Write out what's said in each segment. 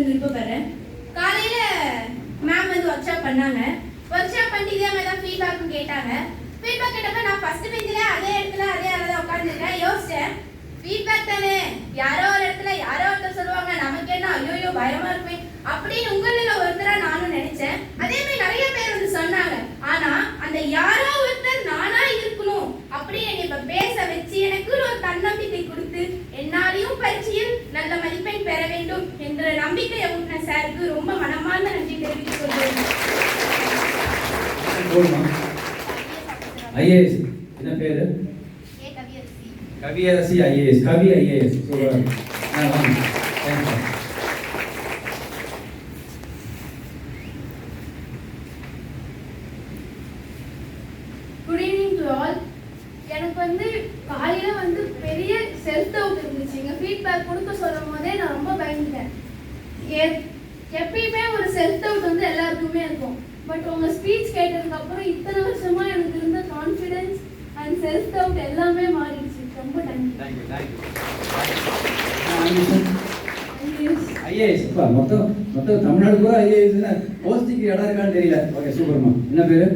விருப்பப்படுறேன். காலையில மேம் வந்து work shop பண்ணாங்க. ஒர்க் ஷாப் பண்ணிட்டு இதே மாதிரி தான் ஃபீட்பேக்கும் கேட்டாங்க. ஃபீட்பேக் கேட்டப்ப நான் ஃபர்ஸ்ட் பெஞ்சில் அதே இடத்துல அதே அளவில் உட்காந்துருக்கேன். யோசிச்சேன், ஃபீட்பேக் தானே, யாரோ ஒரு இடத்துல யாரோ ஒருத்தர் சொல்லுவாங்க, நமக்கு என்ன ஐயோ பயமா இருக்குமே அப்படின்னு உங்களில் ஒருத்தரா நானும் நினைச்சேன். அதே மாதிரி நிறைய பேர் வந்து சொன்னாங்க. ஆனா அந்த யாரோ ஒருத்தர் நானா இருக்கணும் அப்படி என்னை இப்ப பேச வச்சு எனக்கு ஒரு தன்னம்பிக்கை கொடுத்து என்னாலையும் பரீட்சையில் நல்ல மதிப்பெண் பெற வேண்டும் என்ற நம்பிக்கையை ஊட்டின சாருக்கு ரொம்ப மனமார்ந்த நன்றி தெரிவித்துக் கொள்கிறேன். ஐஏஎஸ் என்ன பேரு? Kaviyarasi IAS. Kavi IAS. Super. Good evening to all. எனக்கு வந்து காலையில வந்து பெரிய செல்ஃப் டவுட் இருந்துச்சு. எங்க ஃபீட்பேக் கொடுக்க சொல்லும் போதே நான் ரொம்ப பயந்துட்டேன். எப்பயுமே ஒரு செல்ஃப் டவுட் வந்து எல்லாருக்குமே இருக்கும். பட் உங்க ஸ்பீச் கேட்டதுக்கு அப்புறம் இத்தனை வருஷமா எனக்கு இருந்த கான்ஃபிடன்ஸ் அண்ட் செல்ஃப் டவுட் எல்லாமே மாறிடுச்சு. ரொம்ப தேங்க்யூ. ஐஏஎஸ் மொத்தம் தமிழ்நாடு கூட ஐஏஎஸ் போஸ்டிங் இடம் இருக்கான்னு தெரியல. ஓகே சூப்பர்மா. என்ன பேரு?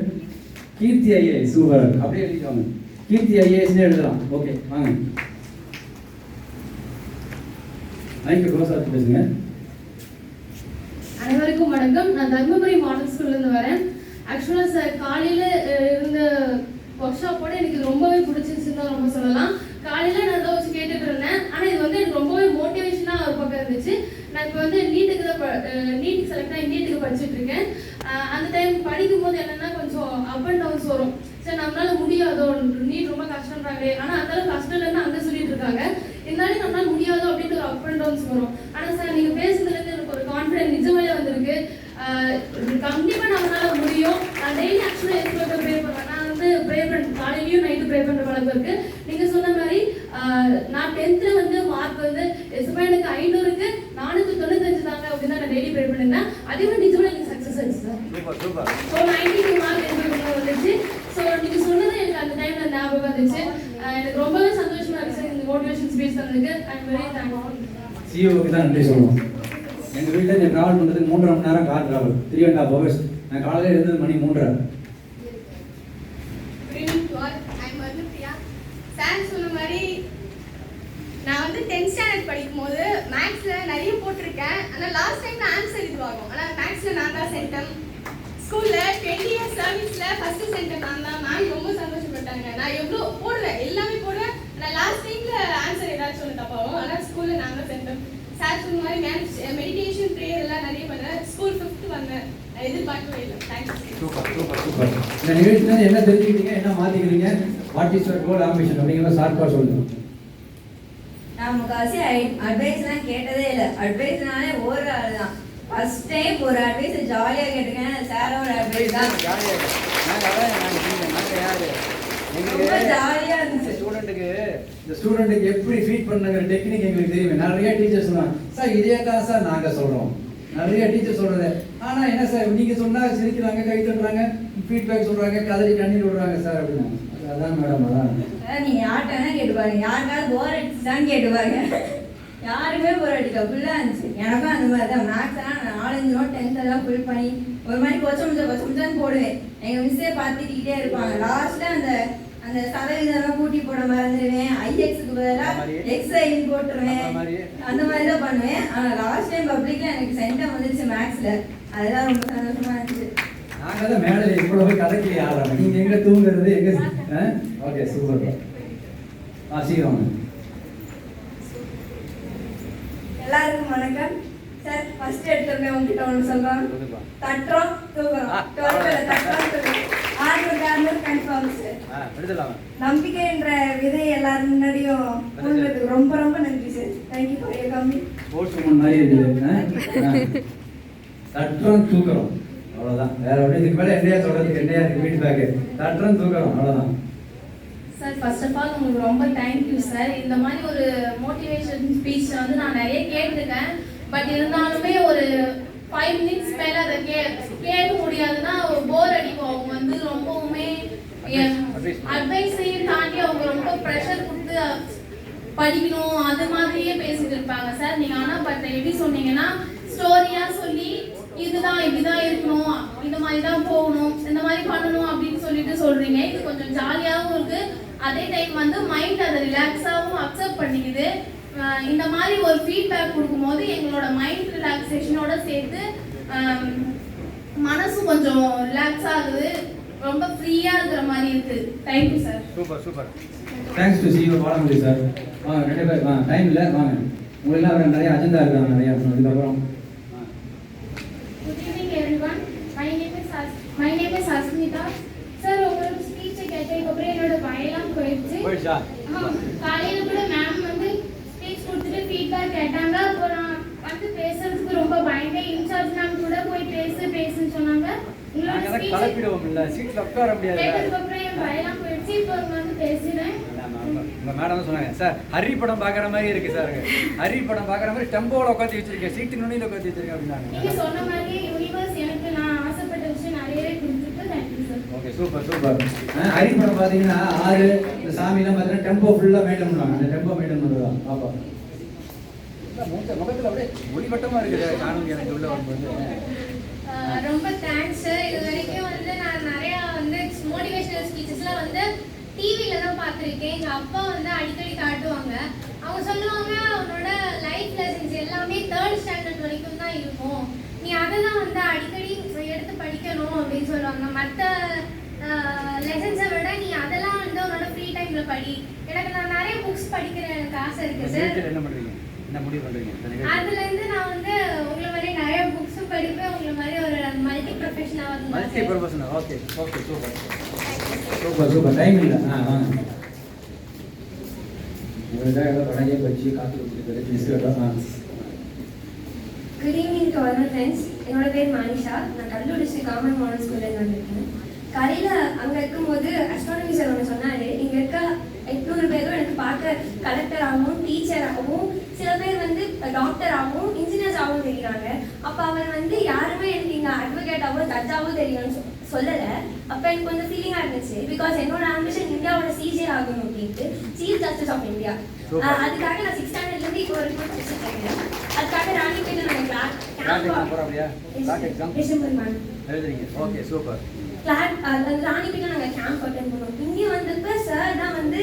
கீர்த்தி ஐஏஎஸ். சூப்பர். அப்படியே எழுதிக்கோங்க, கீர்த்தி ஐஏஎஸ்னே எழுதலாம். ஓகே வாங்க, மைக்கு க்ளோஸ் ஆச்சு பேசுங்க. அனைவருக்கும் வணக்கம். நான் தர்மபுரி மாடல் ஸ்கூல்லேருந்து வரேன். ஆக்சுவலாக சார் காலையில் இருந்த ஒர்க் ஷாப்போட எனக்கு ரொம்பவே பிடிச்சிருச்சுன்னு தான் ரொம்ப சொல்லலாம். காலையில் நான் தான் வச்சு கேட்டுட்டு இருந்தேன். ஆனால் இது வந்து எனக்கு ரொம்பவே மோட்டிவேஷனாக ஒரு பக்கம் இருந்துச்சு. நான் இப்போ வந்து நீட்டுக்கு செலக்ட் ஆகி நீட்டுக்கு படிச்சுட்டு இருக்கேன். அந்த டைம் படிக்கும் போது என்னென்னா கொஞ்சம் அப் அண்ட் டவுன்ஸ் வரும். சரி நம்மளால முடியாதோ, நீட் ரொம்ப கஷ்டம்ன்றாங்களே, ஆனால் அந்த அளவுக்கு கஷ்டம் இல்லைன்னு அங்கே சொல்லிட்டு இருக்காங்க. இருந்தாலும் நம்மளால முடியாதோ அப்படின்ட்டு ஒரு அப் அண்ட் டவுன்ஸ் வரும். ஆனால் சார் நீங்கள் பேசுனதுலேருந்து எனக்கு ஒரு கான்ஃபிடென்ட் நிஜமே வந்திருக்கு. கண்டிப்பாக நம்மளால முடியும். நான் டெய்லி ஆக்சுவலாக எதுக்கு ப்ரே பண்ணுவேன். நான் வந்து ப்ரே பண்ண காலையிலையும் நைட்டு ப்ரே பண்ணுற பழக்கம் இருக்கு. நீங்கள் சொன்ன மாதிரி நான் 10th வந்து மார்க் வந்து எனக்கு 500க்கு 495 தாங்க அப்படின்னு தான் நான் டெய்லி ப்ரே பண்ணியிருந்தேன். அதே மாதிரி நிஜமே எனக்கு சக்ஸஸ் ஆயிடுச்சு சார். ஸோ 92 மார்க் எனக்கு வந்துச்சு. ஸோ நீங்கள் சொன்னது எனக்கு அந்த டைம்ல ஞாபகம் வந்துச்சு. எனக்கு ரொம்பவே சந்தோஷமா இருக்கு சார் இந்த மோட்டிவேஷன் ஸ்பீச் தந்ததுக்கு. I am very thankful. சிஓக்கு தான் நன்றி சொல்லுவோம். எங்கள் வீட்டில் நான் ட்ராவல் பண்ணுறதுக்கு 3.5 மணி நேரம் கார் ட்ராவல், 3.5 hours. நான் காலையில் எழுந்தது மணி 3:30. சார் சொன்ன மாதிரி நான் வந்து 10th ஸ்டாண்டர்ட் படிக்கும் போது மேக்ஸ்ல நிறைய போட்டிருக்கேன். ஆனால் லாஸ்ட் டைம் ஆன்சர் இதுவாகும். ஆனால் மேக்ஸ்ல நான் தான் சென்டம். ஸ்கூல்ல 20 years சர்வீஸ்ல ஃபர்ஸ்ட் சென்டம் நான் தான். மேம் ரொம்ப சந்தோஷப்பட்டாங்க. நான் எவ்வளோ போடுவேன், எல்லாமே போடுவேன். ஆனால் லாஸ்ட் டைம்ல ஆன்சர் ஏதாச்சும் ஒன்று தப்பாகும். ஆனால் ஸ்கூல்ல நான் தான் சென்டம். சார் சொன்ன மாதிரி மெடிடேஷன் ப்ரேயர் எல்லாம் நிறைய பண்ணுறேன். ஸ்கூல் 5th வந்தேன். எதிர்பார்க்கவே இல்லை. தேங்க்யூ. சூப்பர். இந்த நிகழ்ச்சியில் என்ன தெரிஞ்சுக்கிட்டீங்க, என்ன மாற்றிக்கிறீங்க, what is your goal ambition அப்படிங்கிறத ஷார்ப்பாக சொல்லுங்கள். நான் முக்காசி அட்வைஸ்லாம் கேட்டதே இல்லை. அட்வைஸ்னாலே ஒரு ஆள் தான். ஃபர்ஸ்ட் டைம் ஒரு அட்வைஸ் ஜாலியாக கேட்டிருக்கேன். சாரோட அட்வைஸ் தான் ரொம்ப ஜாலியாக இருந்துச்சு. இந்த ஸ்டூடெண்ட்டுக்கு எப்படி ஃபீட் பண்ணுங்கிற டெக்னிக் எங்களுக்கு தெரியுமே. நிறைய டீச்சர்ஸ் சொன்னாங்க, சார் இதே தான் சார் நாங்கள் சொல்கிறோம். நிறைய டீச்சர் சொல்கிறது. ஆனால் என்ன சார் நீங்கள் சொன்னால் சிரிக்கிறாங்க, கை தட்டுறாங்க, ஃபீட்பேக் சொல்கிறாங்க, கதறி கண்ணீர் விடுறாங்க சார் அப்படின்னா. அதான் மேடம், அதான் நீங்கள் யார்கிட்ட வேணால் கேட்டு பாருங்க. யாருக்காவது போர் அடிச்சுதான் கேட்டு பாருங்க. யாருமே போர் அடிக்கா, ஃபுல்லாக இருந்துச்சு. எனக்கும் அந்த மாதிரி தான். மேக்ஸ்லாம் நான் 4-5 நோட் 10th எல்லாம் ஃபுல் பண்ணி ஒரு மாதிரி கொச்சம் போடுவேன். எங்கள் மிஸ்ஸே பார்த்துக்கிட்டே இருப்பாங்க. லாஸ்ட்டில் அந்த சதவீதம் கூட்டி போட மறந்துடுவேன். ஐஎக்ஸுக்கு பதிலாக எக்ஸ்ஐன்னு போட்டுருவேன். அந்த மாதிரி தான் பண்ணுவேன். ஆனால் லாஸ்ட் டைம் பப்ளிக்ல எனக்கு சென்டம் வந்துருச்சு மேக்ஸில். அதெல்லாம் ரொம்ப சந்தோஷமா இருந்துச்சு. நாங்கள் தான் மேலே இவ்வளோ போய் கதைக்கு ஆடுறாங்க. நீங்கள் எங்கே தூங்குறது எங்கே? Okay super. சீக்கிரம். எல்லாருக்கும் வணக்கம் சார். ஃபர்ஸ்ட் எடுத்தோடனே உங்ககிட்ட ஒன்று சொல்கிறோம். தட்டுறோம் தூக்குறோம். நம்பிக்கை என்ற விதை எல்லாரும் முன்னாடியும் உங்களுக்கு ரொம்ப ரொம்ப நன்றி sir. Thank you for your coming. மாதிரி இருக்குது. தட்டுறோம் தூக்குறோம், அவ்வளோதான். வேற எப்படி இதுக்கு மேலே என்னையா சொல்றதுக்கு? என்னையா இருக்கு ஃபீட்பேக்கு? தட்டுறோம் தூக்குறோம், அவ்வளோதான். சார் ஃபர்ஸ்ட் ஆஃப் ஆல் உங்களுக்கு ரொம்ப தேங்க்யூ சார். இந்த மாதிரி ஒரு மோட்டிவேஷன் ஸ்பீச் வந்து நான் நிறைய கேட்டிருக்கேன். பட் இருந்தாலுமே ஒரு 5 minutes மேலே அதை கேட்க முடியாதுன்னா ஒரு போர் அடிக்கும். அவங்க வந்து ரொம்பவுமே அட்வைஸையும் தாண்டி அவங்க ரொம்ப ப்ரெஷர் கொடுத்து படிக்கணும் அது மாதிரியே பேசிட்டு இருப்பாங்க சார். நீங்கள் ஆனால் பட் எப்படி சொன்னீங்கன்னா ஸ்டோரியா சொல்லி இதுதான் இப்படிதான் இருக்கணும், இந்த மாதிரி தான் போகணும், இந்த மாதிரி பண்ணணும் அப்படின்னு சொல்லிட்டு சொல்றீங்க. இது கொஞ்சம் ஜாலியாகவும் இருக்கு, அதே டைம் வந்து மைண்ட் அதை ரிலாக்ஸாகவும் அக்செப்ட் பண்ணிக்குது. இந்த மாதிரி ஒரு ஃபீட்பேக் கொடுக்கும்போது எங்களோட மைண்ட் ரிலாக்ஸேஷனோட சேர்த்து மனசு கொஞ்சம் ரிலாக்ஸ் ஆகுது, ரொம்ப ஃப்ரீயா இருக்கிற மாதிரி இருக்கு. Thank you sir. Super. Thanks to CO Palamudi sir. வாங்க 2 பேர் வாங்க, டைம் இல்லை வாங்க. உங்களுக்கு நிறைய அஜெண்டா இருக்காங்க நிறைய. அதுக்கப்புறம் Good evening everyone. My name is Asmita. Sir, உங்களோட ஸ்பீச் கேட்டதுக்கு அப்புறம் என்னோட பயலாம் போயிடுச்சு. காலையில கூட மேம் வந்து ஸ்பீச் கொடுத்துட்டு ஃபீட்பேக் கேட்டாங்க. அப்போ நான் வந்து பேசுறதுக்கு ரொம்ப பயந்தேன். இன்சார்ஜ் மேம் கூட போய் பேசுன்னு சொன்னாங்க. உங்களோட ஸ்பீச் கலப்பிடுவோம் இல்ல, சீட்ல உட்கார முடியாது. கேட்டதுக்கு அப்புறம் என் பயலாம் போயிடுச்சு. இப்போ வந்து பேசுறேன். உங்க மேடம் சொன்னாங்க, சார் ஹரி படம் பாக்குற மாதிரி இருக்கு சார், ஹரி படம் பாக்குற மாதிரி டெம்போல உட்காந்து வச்சிருக்கேன், சீட்டு நுனியில உட்காந்து வச்சிருக்கேன் அப்படின்னாங்க. நீங்க சொன்ன மாதிரி யூனிவர்ஸ் எனக்கு நான் ஆசைப்பட்ட விஷயம் நிறையவே கொடுத்துருக்கு. Thank you sir. Okay super. Hari படம் பாத்தீங்கன்னா 6 இந்த சாமிலாம் பாத்தீங்கன்னா டெம்போ ஃபுல்லா மெயின்டைன் பண்ணுவாங்க. அந்த டெம்போ மெயின்டைன் பண்றதா பாப்பா முகத்துல அப்படியே ஒளிவட்டமா இருக்குது காணும் எனக்கு உள்ள வரும்போது. ரொம்ப தேங்க்ஸ். இது வரைக்கும் வந்து நான் நிறைய வந்து மோட்டிவேஷனல் ஸ்பீச்சஸ்லாம் வந்து டிவியில தான் பார்த்துருக்கேன். எங்கள் அப்பா வந்து அடிக்கடி காட்டுவாங்க. அவங்க சொல்லுவாங்க, அவனோட லைஃப் லெசன்ஸ் எல்லாமே 3rd ஸ்டாண்டர்ட் வரைக்கும் தான் இருக்கும், நீ அதை தான் வந்து அடிக்கடி எடுத்து படிக்கணும் அப்படின்னு சொல்லுவாங்க. மற்ற லெசன்ஸை விட நீ அதெல்லாம் வந்து உன்னோட ஃப்ரீ டைம்ல படி. நான் நிறைய புக்ஸ் படிக்கிற எனக்கு ஆசை இருக்கு சார். என்ன பண்றீங்க, என்ன முடிவு பண்றீங்க? அதுல இருந்து நான் வந்து உங்களை மாதிரி நிறைய புக்ஸும் படிப்பேன், உங்களை மாதிரி ஒரு multi professional. Okay super. Time இல்ல வாங்க. இவரதான் ஏதோ கடையே வச்சு காத்து கொடுத்துட்டு. Good evening to all my friends. என்னோட பேர் மானிஷா. நான் கடலூர் டிஸ்ட்ரிக்ட் கவர்மெண்ட் மாடல் ஸ்கூலில் வந்திருக்கேன். காலையில் அங்கே இருக்கும்போது அஸ்ட்ரானமி சார் ஒன்று சொன்னார், இங்கே இருக்க 800 பேரும் எனக்கு பார்க்க கலெக்டராகவும் டீச்சராகவும் சில பேர் வந்து டாக்டராகவும் இன்ஜினியர்ஸாகவும் தெரியுறாங்க. அப்போ அவர் வந்து யாருமே எனக்கு இங்கே அட்வொகேட்டாகவும் ஜட்ஜாகவும் தெரியும்னு சொல்லலை. அப்போ எனக்கு கொஞ்சம் ஃபீலிங்காக இருந்துச்சு. பிகாஸ் என்னோட ஆம்பிஷன் இந்தியாவோட சிஜே ஆகணும் அப்படின்ட்டு, சீஃப் ஜஸ்டிஸ் ஆஃப் இந்தியா. அதுக்காக நான் 6th ஸ்டாண்டர்ட்லேருந்து இப்போ வரைக்கும் படிச்சுட்டு இருக்கேன். அதுக்காக ராணிப்பேட்டை டிசம்பர் மேம் எழுதுறீங்க. Okay super. ராணிப்பேட்டை நாங்கள் கேம்ப் அட்டென்ட் பண்ணோம். இங்கே வந்தப்ப சார் தான் வந்து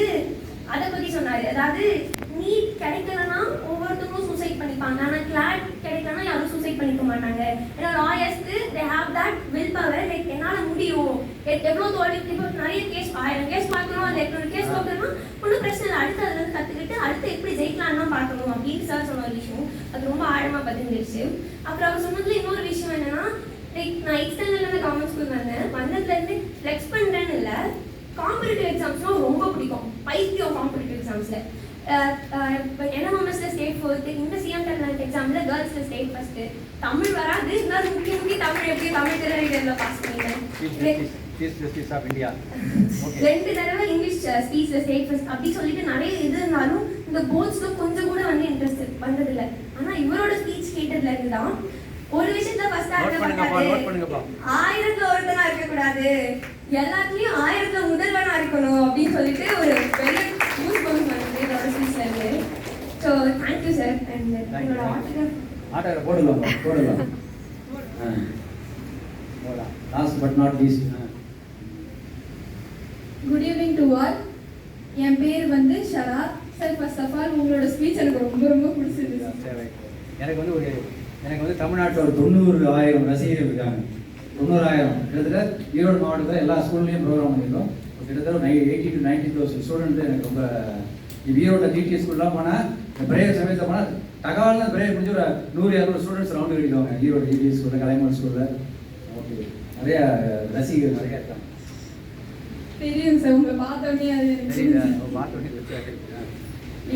அதை பற்றி சொன்னார். அதாவது நீட் கிடைக்கலன்னா ஒவ்வொருத்தவங்களும் சூசைட் பண்ணிப்பாங்க, ஆனால் கிளாட் கிடைக்கலன்னா யாரும் சூசைட் பண்ணிக்க மாட்டாங்க. ஏன்னா லாயர்ஸ்க்கு they have that will power. Like என்னால் முடியும், எவ்வளோ தோல்வி, இப்போ நிறைய கேஸ் 1000 கேஸ் பார்க்கணும், அந்த 800 கேஸ் பார்க்கணும்னா ஒன்றும் பிரச்சனை இல்லை, அடுத்து அதுலேருந்து கற்றுக்கிட்டு அடுத்து எப்படி ஜெயிக்கலான்னு தான் பார்க்கணும் அப்படின்னு சார் சொன்ன ஒரு விஷயம் அது ரொம்ப ஆழமாக பதிந்துருச்சு. அப்புறம் அவர் சொன்னதுல இன்னொரு விஷயம் என்னன்னா, லைக் நான் எக்ஸ்டர்னல் கவர்மெண்ட் ஸ்கூல் வந்ததுலேருந்து ஃப்ளெக்ஸ் பண்ணுறேன்னு இல்லை, காம்படிட்டிவ் எக்ஸாம்ஸ்லாம் ரொம்ப பிடிக்கும், பைத்தியம் காம்படிட்டிவ் எக்ஸாம்ஸில். என்எம்எம்எஸ்ல ஸ்டேட் 4th, இந்த சிஎம் டெலண்ட் எக்ஸாமில் கேர்ள்ஸில் ஸ்டேட் 1st. தமிழ் வராது, இருந்தாலும் முக்கிய தமிழ் எப்படி தமிழ் திறனில் பாஸ் பண்ணிட்டேன். 2 தடவை இங்கிலீஷ் ஸ்பீச்சில் ஸ்டேட் 1st அப்படி சொல்லிட்டு நிறைய இது இருந்தாலும் இந்த போர்ட்ஸில் கொஞ்சம் கூட வந்து இன்ட்ரெஸ்ட் வந்ததில்லை. ஆனால் இவரோட ஸ்பீச் கேட்டதுல இருந்து தான் ஒரு விஷயத்துல ஃபர்ஸ்ட் ஆரம்பிப்பாரு, 1000ல ஒருத்தனா இருக்கக்கூடாது, எல்லாத்துலயும் 1000ல முதல்வனா இருக்கணும் அப்படின்னு சொல்லிட்டு ஒரு பெரிய நியூஸ் பவுன்ஸ் வந்து இதோட ஸ்பீச்ல இருந்து. So thank you sir. அண்ட் என்னோட ஆட்டோகிராஃப் போடலாம். Last but not least. Good evening to all. என் பேர் வந்து Shara sir. First of all உங்களோட ஸ்பீச் எனக்கு ரொம்ப பிடிச்சிருந்துச்சு. எனக்கு வந்து தமிழ்நாட்டில் ஒரு 90,000 ரசிகர்கள் இருக்காங்க. 90,000 கிட்டத்தட்ட ஈரோடு மாவட்டத்தில் எல்லா ஸ்கூல்லையும் ப்ரோக்ராம் பண்ணியிருக்கோம். கிட்டத்தட்ட 80 to 90,000 ஸ்டூடெண்ட் எனக்கு ரொம்ப. ஈரோட்டில் டிடி ஸ்கூல்லாம் போனால் இந்த பிரேயர் சமயத்தில் போனால் தகவல் பிரேயர் முடிஞ்சு ஒரு 100-200 ஸ்டூடெண்ட்ஸ் ரவுண்டு கிடைக்குவாங்க ஈரோடு டிடி ஸ்கூலில், கலைமன் ஸ்கூலில். ஓகே, நிறைய ரசிகர்கள் நிறைய இருக்காங்க. தெரியும் சார், உங்களை பார்த்தோன்னே அது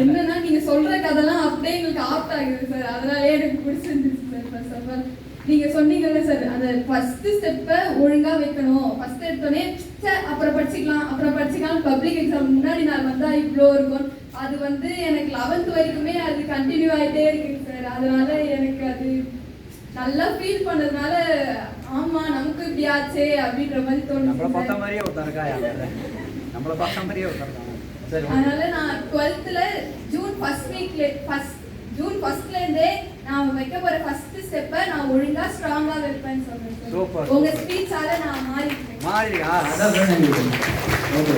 என்னன்னா நீங்க சொல்ற கதைலாம் அப்படியே எங்களுக்கு ஆப்ட் ஆகுது சார். அதனாலே எனக்கு பிடிச்சிருந்துச்சு சார். ஃபர்ஸ்ட் ஆஃப் ஆல் நீங்க சொன்னீங்கல்ல சார், அந்த ஃபர்ஸ்ட் ஸ்டெப்பை ஒழுங்கா வைக்கணும். ஃபர்ஸ்ட் எடுத்தோடனே சார் அப்புறம் படிச்சுக்கலாம் பப்ளிக் எக்ஸாம் முன்னாடி நாள் வந்தா இவ்வளோ இருக்கும். அது வந்து எனக்கு 11th வரைக்குமே அது கண்டினியூ ஆகிட்டே இருக்குங்க சார். அதனால எனக்கு அது நல்லா ஃபீல் பண்ணதுனால ஆமா நமக்கு இப்படி ஆச்சே அப்படின்ற மாதிரி தோணுது. நம்மள பார்த்த மாதிரியே ஒருத்தருக்கா, நம்மள பார்த்த மாதிரியே ஒருத்தருக்கா. அதனால நான் 12th ஜூன் 1st வீக்ல ஜூன் 1st இருந்தே நான் வைக்க போற ஃபர்ஸ்ட் ஸ்டெப்பை நான் ஒழுங்கா ஸ்ட்ராங்கா வைப்பேன்னு சொல்றேன் சார். Super. உங்க ஸ்பீச்சால நான் மாறிட்டேன். மாறி அதான் வேணும் எங்களுக்கு. ஓகே